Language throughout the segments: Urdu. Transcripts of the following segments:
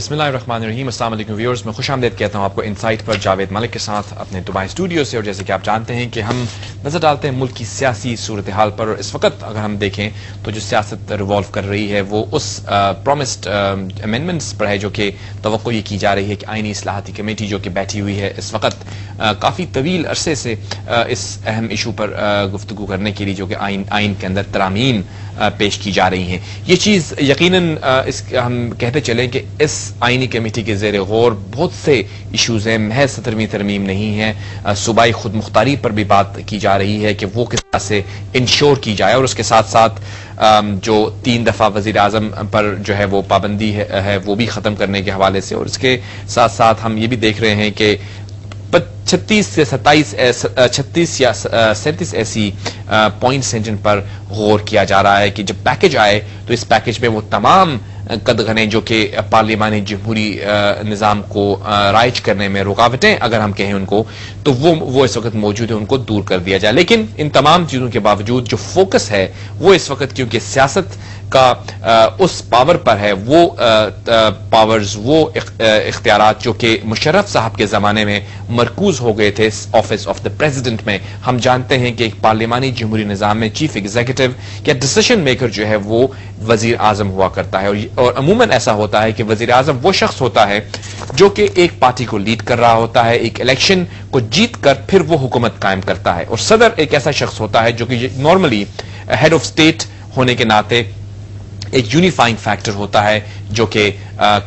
بسم اللہ الرحمن الرحیم. السلام علیکم ویورز، میں خوش آمدید کہتا ہوں آپ کو انسائٹ پر جاوید ملک کے ساتھ اپنے دبئی اسٹوڈیو سے. اور جیسے کہ آپ جانتے ہیں کہ ہم نظر ڈالتے ہیں ملک کی سیاسی صورتحال پر، اور اس وقت اگر ہم دیکھیں تو جو سیاست ریوالو کر رہی ہے وہ اس پرومسڈ امینڈمنٹس پر ہے جو کہ توقع یہ کی جا رہی ہے کہ آئینی اصلاحاتی کمیٹی جو کہ بیٹھی ہوئی ہے اس وقت کافی طویل عرصے سے اس اہم ایشو پر گفتگو کرنے کے لیے جو کہ آئین کے اندر ترامیم پیش کی جا رہی ہیں. یہ چیز یقیناً ہم کہتے چلیں کہ اس آئینی کمیٹی کے زیر غور بہت سے ایشوز ہیں، محض 17ویں ترمیم نہیں ہے. صوبائی خود مختاری پر بھی بات کی جا رہی ہے کہ وہ کس طرح سے انشور کی جائے، اور اس کے ساتھ ساتھ جو 3 دفعہ وزیر اعظم پر جو ہے وہ پابندی ہے وہ بھی ختم کرنے کے حوالے سے. اور اس کے ساتھ ساتھ ہم یہ بھی دیکھ رہے ہیں کہ 36 سے 37 ایسی پوائنٹس ہیں جن پر غور کیا جا رہا ہے کہ جب پیکج آئے تو اس پیکج میں وہ تمام قدغنیں جو کہ پارلیمانی جمہوری نظام کو رائج کرنے میں رکاوٹیں اگر ہم کہیں ان کو، تو وہ اس وقت موجود ہے، ان کو دور کر دیا جائے. لیکن ان تمام چیزوں کے باوجود جو فوکس ہے وہ اس وقت کیونکہ سیاست کا اس پاور پر ہے، وہ پاورز، وہ اختیارات جو کہ مشرف صاحب کے زمانے میں مرکوز ہو گئے تھے آفس آف دا پریزیڈنٹ میں. ہم جانتے ہیں کہ ایک پارلیمانی جمہوری نظام میں چیف ایگزیکٹو یا ڈیسیشن میکر جو ہے وہ وزیر اعظم ہوا کرتا ہے، اور عموماً ایسا ہوتا ہے کہ وزیر اعظم وہ شخص ہوتا ہے جو کہ ایک پارٹی کو لیڈ کر رہا ہوتا ہے، ایک الیکشن کو جیت کر پھر وہ حکومت قائم کرتا ہے. اور صدر ایک ایسا شخص ہوتا ہے جو کہ نارملی ہیڈ آف اسٹیٹ ہونے کے ناطے ایک یونیفائنگ فیکٹر ہوتا ہے جو کہ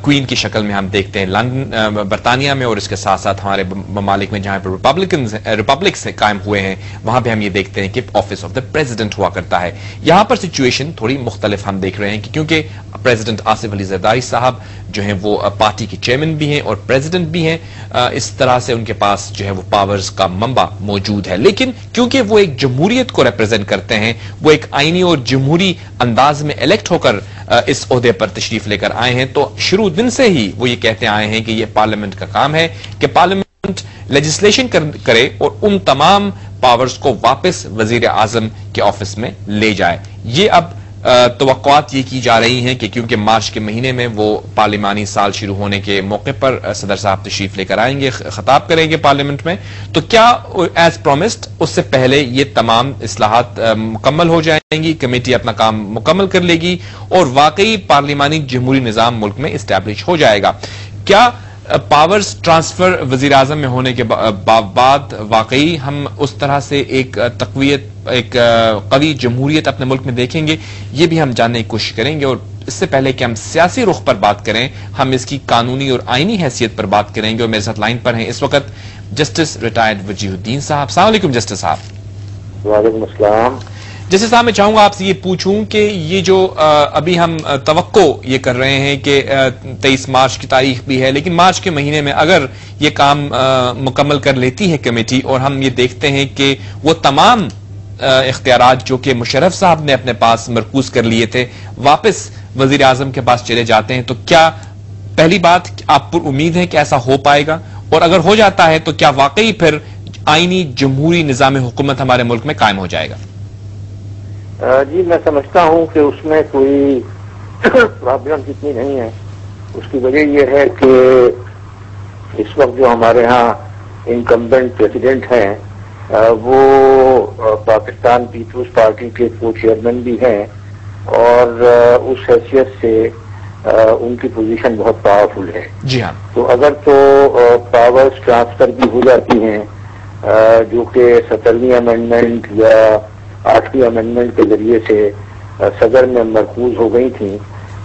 کوئین کی شکل میں ہم دیکھتے ہیں لندن برطانیہ میں، اور اس کے ساتھ ساتھ ہمارے ممالک میں جہاں پر ریپبلکس قائم ہوئے ہیں وہاں پہ ہم یہ دیکھتے ہیں کہ آفس آف دا پریزیڈنٹ ہوا کرتا ہے. یہاں پر سچویشن تھوڑی مختلف ہم دیکھ رہے ہیں کہ کیونکہ پریزیڈنٹ آصف علی زرداری صاحب جو ہیں وہ پارٹی کے چیئرمین بھی ہیں اور پریزیڈنٹ بھی ہیں، اس طرح سے ان کے پاس جو ہے وہ پاورز کا منبع موجود ہے. لیکن کیونکہ وہ ایک جمہوریت کو ریپرزینٹ کرتے ہیں، وہ ایک آئینی اور جمہوری انداز میں الیکٹ ہو کر اس عہدے پر تشریف لے کر آئے ہیں، تو شروع دن سے ہی وہ یہ کہتے آئے ہیں کہ یہ پارلیمنٹ کا کام ہے کہ پارلیمنٹ لیجسلیشن کرے اور ان تمام پاورز کو واپس وزیر اعظم کے آفس میں لے جائے. یہ اب توقعات یہ کی جا رہی ہیں کہ کیونکہ مارچ کے مہینے میں وہ پارلیمانی سال شروع ہونے کے موقع پر صدر صاحب تشریف لے کر آئیں گے، خطاب کریں گے پارلیمنٹ میں، تو کیا ایز پرومسڈ اس سے پہلے یہ تمام اصلاحات مکمل ہو جائیں گی، کمیٹی اپنا کام مکمل کر لے گی اور واقعی پارلیمانی جمہوری نظام ملک میں اسٹیبلش ہو جائے گا؟ کیا پاورز ٹرانسفر وزیر اعظم میں ہونے کے بعد واقعی ہم اس طرح سے ایک تقویت، ایک قوی جمہوریت اپنے ملک میں دیکھیں گے؟ یہ بھی ہم جاننے کی کوشش کریں گے. اور اس سے پہلے کہ ہم سیاسی رخ پر بات کریں، ہم اس کی قانونی اور آئینی حیثیت پر بات کریں گے. اور میرے ساتھ لائن پر ہیں اس وقت جسٹس ریٹائرڈ وجیہ الدین صاحب. السلام علیکم جسٹس صاحب. وعلیکم السلام. جیسے صاحب میں چاہوں گا آپ سے یہ پوچھوں کہ یہ جو ابھی ہم توقع یہ کر رہے ہیں کہ 23 مارچ کی تاریخ بھی ہے، لیکن مارچ کے مہینے میں اگر یہ کام مکمل کر لیتی ہے کمیٹی اور ہم یہ دیکھتے ہیں کہ وہ تمام اختیارات جو کہ مشرف صاحب نے اپنے پاس مرکوز کر لیے تھے واپس وزیر اعظم کے پاس چلے جاتے ہیں، تو کیا پہلی بات آپ پر امید ہے کہ ایسا ہو پائے گا؟ اور اگر ہو جاتا ہے تو کیا واقعی پھر آئینی جمہوری نظام حکومت ہمارے ملک میں قائم ہو جائے گا؟ جی میں سمجھتا ہوں کہ اس میں کوئی پرابلم جتنی نہیں ہے. اس کی وجہ یہ ہے کہ اس وقت جو ہمارے ہاں انکمبنٹ پریزیڈنٹ ہیں وہ پاکستان پیپلز پارٹی کے کو چیئرمین بھی ہیں، اور اس حیثیت سے ان کی پوزیشن بہت پاورفل ہے. جی ہاں. تو اگر تو پاورز ٹرانسفر بھی ہو جاتی ہیں جو کہ 17ویں امینڈمنٹ یا 8ویں امینڈمنٹ کے ذریعے سے صدر میں مرکوز ہو گئی تھیں،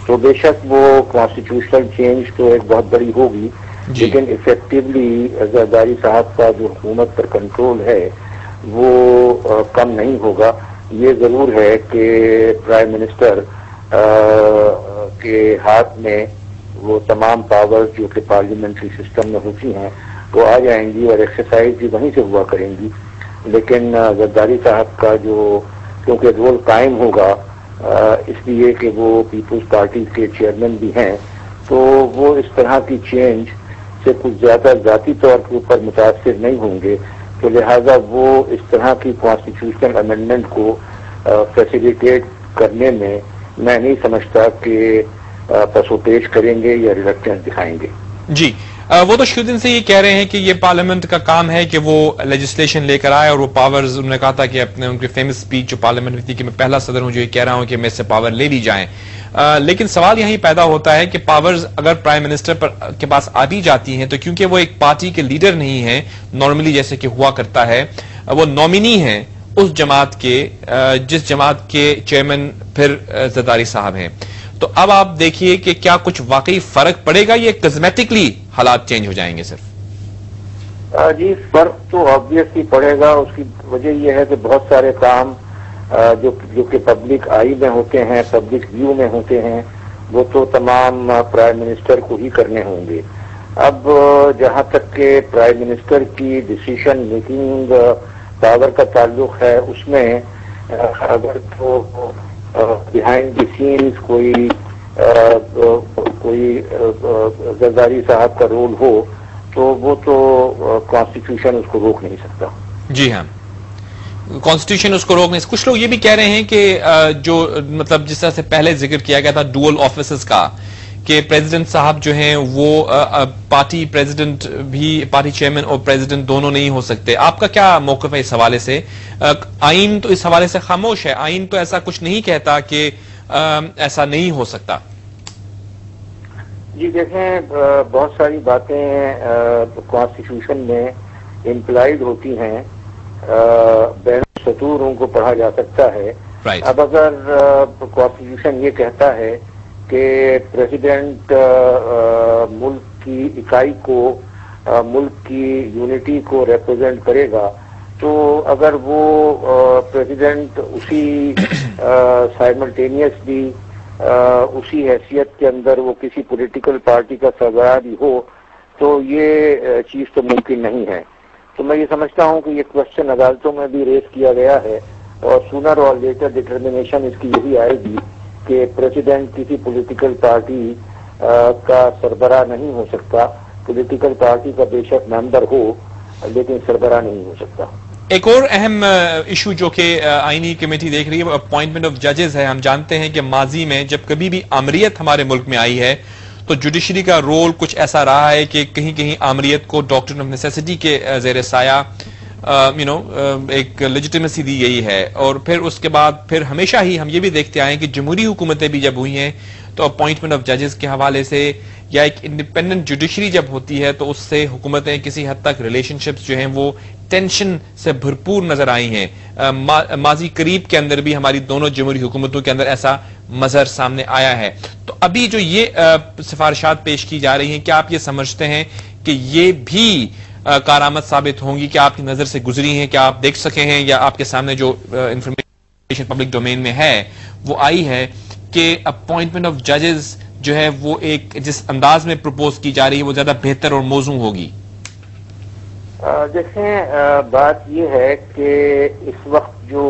تو بے شک وہ کانسٹیٹیوشنل چینج تو ایک بہت بڑی ہوگی، لیکن افیکٹولی زرداری صاحب کا جو حکومت پر کنٹرول ہے وہ کم نہیں ہوگا. یہ ضرور ہے کہ پرائم منسٹر کے ہاتھ میں وہ تمام پاور جو کہ پارلیمنٹری سسٹم میں ہوتی ہیں وہ آ جائیں گی اور ایکسرسائز بھی وہیں سے ہوا کریں گی. لیکن زرداری صاحب کا جو کیونکہ رول قائم ہوگا اس لیے کہ وہ پیپلز پارٹی کے چیئرمین بھی ہیں، تو وہ اس طرح کی چینج سے کچھ زیادہ ذاتی طور کے اوپر متاثر نہیں ہوں گے. تو لہذا وہ اس طرح کی کانسٹیٹیوشنل امینڈمنٹ کو فیسیلیٹیٹ کرنے میں نہیں سمجھتا کہ پسو پیش کریں گے یا ریلکٹنس دکھائیں گے. جی وہ تو شروع دن سے یہ کہہ رہے ہیں کہ یہ پارلیمنٹ کا کام ہے کہ وہ لیجسلیشن لے کر آئے اور وہ پاورز انہوں نے کہا تھا کہ اپنے ان کی فیمس اسپیچ جو پارلیمنٹ میں تھی کہ میں پہلا صدر ہوں جو یہ کہہ رہا ہوں کہ میں سے پاور لے لی جائیں. لیکن سوال یہیں پیدا ہوتا ہے کہ پاورز اگر پرائم منسٹر کے پاس آ بھی جاتی ہیں تو کیونکہ وہ ایک پارٹی کے لیڈر نہیں ہیں نارملی جیسے کہ ہوا کرتا ہے, وہ نامینی ہیں اس جماعت کے جس جماعت کے چیئرمین پھر زرداری صاحب ہیں. تو اب آپ دیکھیے کہ کیا کچھ واقعی فرق پڑے گا, یہ کازمیٹکلی حالات چینج ہو جائیں گے صرف؟ جی فرق تو آبویسلی پڑے گا. اس کی وجہ یہ ہے کہ بہت سارے کام جو کہ پبلک آئی میں ہوتے ہیں, پبلک ویو میں ہوتے ہیں, وہ تو تمام پرائم منسٹر کو ہی کرنے ہوں گے. اب جہاں تک کہ پرائم منسٹر کی ڈیسیشن میکنگ پاور کا تعلق ہے, اس میں اگر تو بیہائنڈ دی سینز کوئی زرداری صاحب کا رول ہو تو وہ تو کانسٹیٹیوشن اس کو روک نہیں سکتا. جی ہاں, کانسٹیٹیوشن اس کو روک نہیں. کچھ لوگ یہ بھی کہہ رہے ہیں کہ جو مطلب جس طرح سے پہلے ذکر کیا گیا تھا ڈوئل آفیسز کا, کہ پریزیڈنٹ صاحب جو ہیں وہ پارٹی پریزیڈنٹ بھی, پارٹی چیئرمین اور پریزیڈنٹ دونوں نہیں ہو سکتے. آپ کا کیا موقف ہے اس حوالے سے؟ آئین تو اس حوالے سے خاموش ہے, آئین تو ایسا کچھ نہیں کہتا کہ ایسا نہیں ہو سکتا. جی دیکھیں, بہت ساری باتیں کانسٹیٹیوشن میں امپلائڈ ہوتی ہیں, بین السطور ان کو پڑھا جا سکتا ہے. اب اگر کانسٹیٹیوشن یہ کہتا ہے کہ پریزیڈنٹ ملک کی اکائی کو, ملک کی یونٹی کو ریپرزینٹ کرے گا, تو اگر وہ پریزیڈنٹ اسی سائملٹینیسلی اسی حیثیت کے اندر وہ کسی پولیٹیکل پارٹی کا سربراہ بھی ہو تو یہ چیز تو ممکن نہیں ہے. تو میں یہ سمجھتا ہوں کہ یہ کوشچن عدالتوں میں بھی ریز کیا گیا ہے اور سونر اور لیٹر ڈٹرمنیشن اس کی یہی آئے گی کہ پریزیڈنٹ کسی پولیٹیکل پارٹی کا سربراہ نہیں ہو سکتا. پولیٹیکل پارٹی کا بے شک ممبر ہو لیکن سربراہ نہیں ہو سکتا. ایک اور اہم ایشو جو کہ آئینی کمیٹی دیکھ رہی ہے وہ اپوائنٹمنٹ آف ججز ہے. ہم جانتے ہیں کہ ماضی میں جب کبھی بھی آمریت ہمارے ملک میں آئی ہے تو جوڈیشری کا رول کچھ ایسا رہا ہے کہ کہیں کہیں آمریت کو ڈاکٹرن آف نیسیسٹی کے زیر سایہ ایک لیجیٹیمیسی دی گئی ہے. اور پھر اس کے بعد پھر ہمیشہ ہی ہم یہ بھی دیکھتے آئے ہیں کہ جمہوری حکومتیں بھی جب ہوئی ہیں تو اپوائنٹمنٹ آف ججز کے حوالے سے یا ایک انڈیپینڈنٹ جوڈیشری جب ہوتی ہے تو اس سے حکومتیں کسی حد تک ریلیشن شپس جو ہیں وہ ٹینشن سے بھرپور نظر آئی ہیں. ماضی قریب کے اندر بھی ہماری دونوں جمہوری حکومتوں کے اندر ایسا مظہر سامنے آیا ہے. تو ابھی جو یہ سفارشات پیش کی جا رہی ہیں, کیا آپ یہ سمجھتے ہیں کہ یہ بھی کارآمد ثابت ہوں گی کہ آپ کی نظر سے گزری ہیں, کیا آپ دیکھ سکے ہیں یا آپ کے سامنے جو انفارمیشن پبلک ڈومین میں ہے وہ آئی ہے کہ اپوائنٹمنٹ آف ججز جو ہے وہ ایک جس انداز میں پروپوز کی جا رہی ہے وہ زیادہ بہتر اور موزوں ہوگی؟ دیکھیں, بات یہ ہے کہ اس وقت جو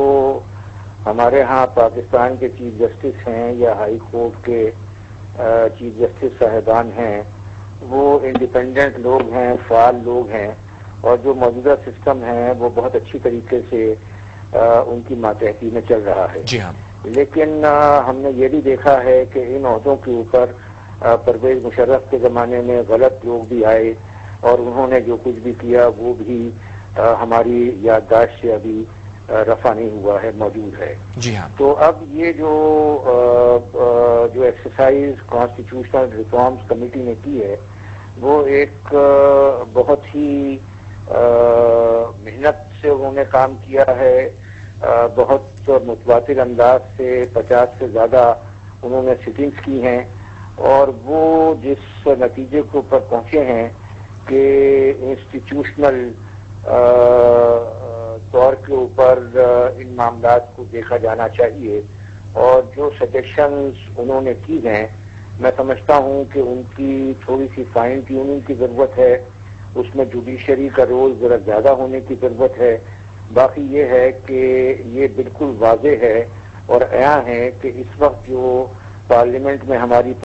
ہمارے ہاں پاکستان کے چیف جسٹس ہیں یا ہائی کورٹ کے چیف جسٹس صاحبان ہیں وہ انڈیپینڈنٹ لوگ ہیں, فعال لوگ ہیں, اور جو موجودہ سسٹم ہے وہ بہت اچھی طریقے سے ان کی ماتحتی میں چل رہا ہے. جی ہاں, لیکن ہم نے یہ بھی دیکھا ہے کہ ان عہدوں کے اوپر پرویز مشرف کے زمانے میں غلط لوگ بھی آئے اور انہوں نے جو کچھ بھی کیا وہ بھی ہماری یادداشت سے ابھی رفع نہیں ہوا ہے, موجود ہے. جی ہاں. تو اب یہ جو ایکسرسائز کانسٹیٹیوشنل ریفارمز کمیٹی نے کی ہے وہ ایک بہت ہی محنت سے انہوں نے کام کیا ہے, بہت متواتر انداز سے 50 سے زیادہ انہوں نے سٹنگز کی ہیں, اور وہ جس نتیجے کے اوپر پہنچے ہیں کہ انسٹیٹیوشنل طور کے اوپر ان معاملات کو دیکھا جانا چاہیے, اور جو سجیشنز انہوں نے کی ہیں میں سمجھتا ہوں کہ ان کی تھوڑی سی فائن ٹیوننگ کی ضرورت ہے, اس میں جوڈیشری کا رول ذرا زیادہ ہونے کی ضرورت ہے. باقی یہ ہے کہ یہ بالکل واضح ہے اور عیاں ہے کہ اس وقت جو پارلیمنٹ میں ہماری